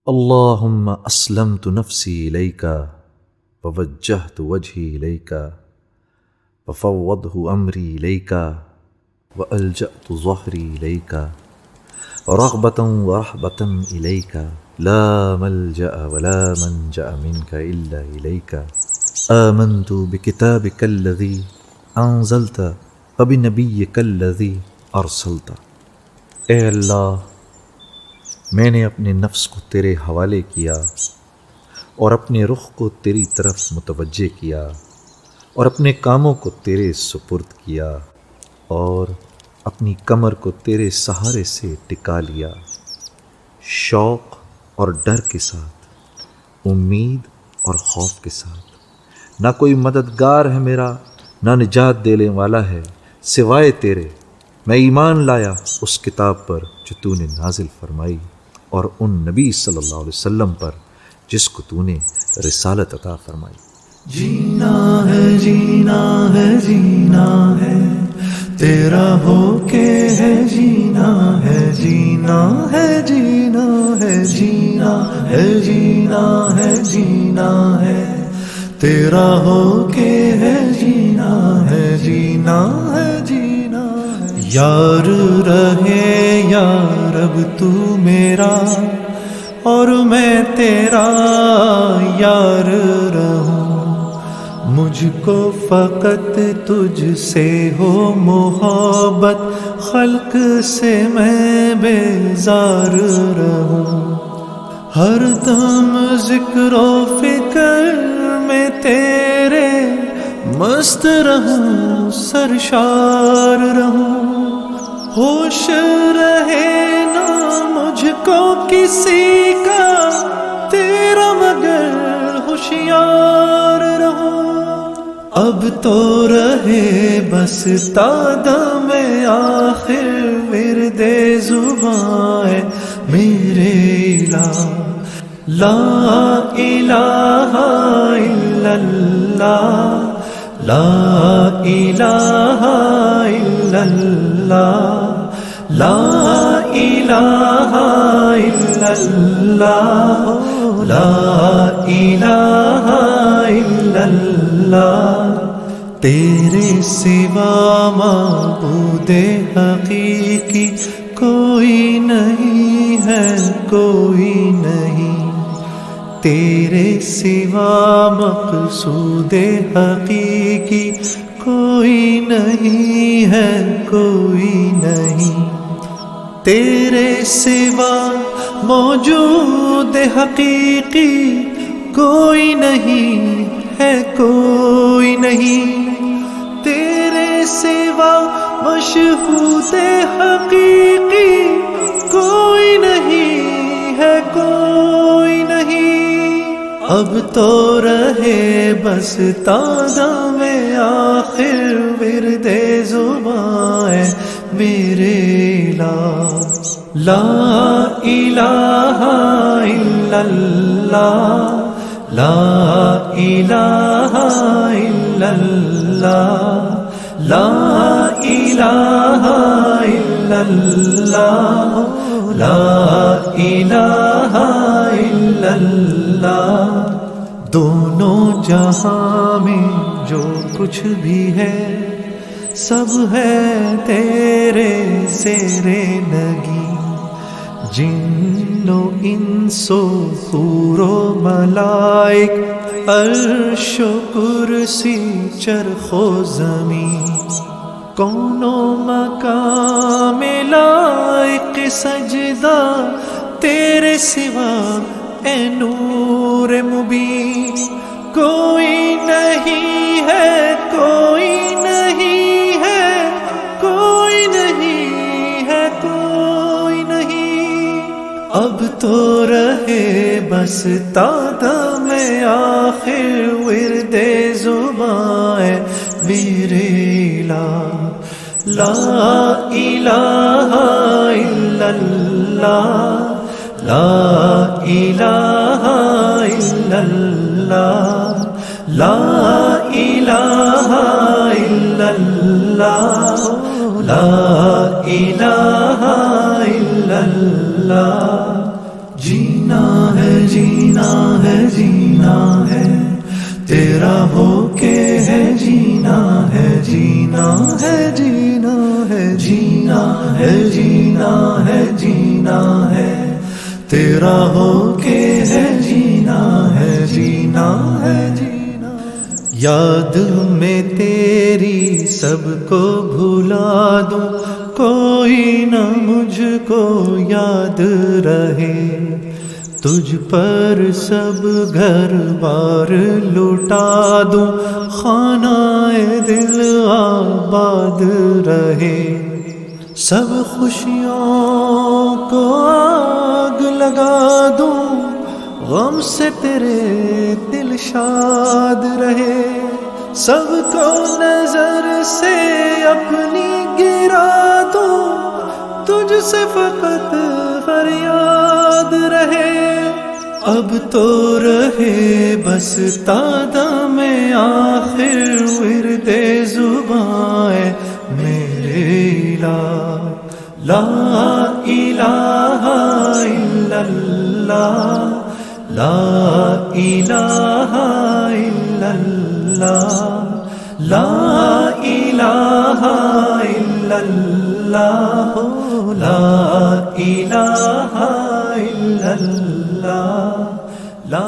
اللهم اسلمت نفسي اليك ووجهت وجهي اليك وفوضه امري اليك والجأت ظهري اليك رغبة ورهبة اليك لا ملجأ ولا منجأ منك الا اليك آمنت بكتابك الذي انزلت وبنبيك الذي ارسلت۔ اے اللہ، میں نے اپنے نفس کو تیرے حوالے کیا اور اپنے رخ کو تیری طرف متوجہ کیا اور اپنے کاموں کو تیرے سپرد کیا اور اپنی کمر کو تیرے سہارے سے ٹکا لیا، شوق اور ڈر کے ساتھ، امید اور خوف کے ساتھ۔ نہ کوئی مددگار ہے میرا، نہ نجات دینے والا ہے سوائے تیرے۔ میں ایمان لایا اس کتاب پر جو تو نے نازل فرمائی اور ان نبی صلی اللہ علیہ وسلم پر جس کو تو نے رسالت عطا فرمائی۔ جینا ہے جینا ہے جینا ہے تیرا ہو کے ہے جینا ہے جینا ہے جینا ہے جینا ہے جینا ہے جینا ہے تیرا ہو کے ہے جینا ہے جینا ہے جینا ہے۔ یار رہے یا رب تو میرا اور میں تیرا یار رہوں، مجھ کو فقط تجھ سے ہو محبت، خلق سے میں بیزار رہوں، ہر دم ذکر و فکر میں تیرے مست رہوں، سرشار رہوں، ہوش رہے نہ مجھ کو کسی کا تیرا مگر ہوشیار رہوں۔ اب تو رہے بس تادم آخر ورد زبان ہے میرے الہ، لا الہ الا اللہ، لا الہ الا اللہ، لا الہ الا اللہ، لا الہ الا اللہ۔ تیرے سوا معبود حقیقی کوئی نہیں ہے، کوئی نہیں، تیرے سوا مقصود حقیقی کوئی نہیں ہے، کوئی نہیں، تیرے سوا موجود حقیقی کوئی نہیں ہے، کوئی نہیں، تیرے سوا مشہود حقیقی کوئی نہیں ہے، کوئی نہیں۔ اب تو رہے بس تازہ میں آخر ورد زبان ہے میرے الہ، لا الہ الا اللہ، لا الہ الا اللہ، لا الہ الا اللہ، لا الہ الا اللہ۔ دونوں جہاں میں جو کچھ بھی ہے سب ہے تیرے زیر نگی، جن و انس و حور و ملائک، عرش و کرسی، چرخ و زمین، کون و مقام لائق سجدہ تیرے سوا اے نور مبین، کوئی نہیں ہے، کوئی نہیں ہے، کوئی نہیں ہے، کوئی نہیں۔ اب تو رہے بس تادم آخر ورد زبان ہے میرے الہ، لا الہ الا اللہ، لا الہ الا اللہ، لا الہ الا اللہ، لا الہ الا اللہ۔ جینا جینا ہے جینا ہے جینا ہے تیرا ہو کے ہے جینا ہے جینا ہے جینا ہے جینا ہے جینا ہے جینا ہے تیرا ہو کے ہے جینا ہے جینا ہے جینا یاد میں تیری سب کو بھلا دوں کوئی نہ مجھ کو یاد رہے تجھ پر سب گھر بار لٹا دوں خانہ دل آباد رہے سب خوشیوں کو آگ لگا دوں غم سے تیرے دل شاد رہے سب کو نظر سے اپنی گرا دوں تجھ سے فقط فریاد رہے اب تو رہے بس تادہ میں آخر ورد زبان میرے الہ لا الہ الا اللہ لا الہ الا اللہ لا الہ الا اللہ لا الہ الا اللہ لا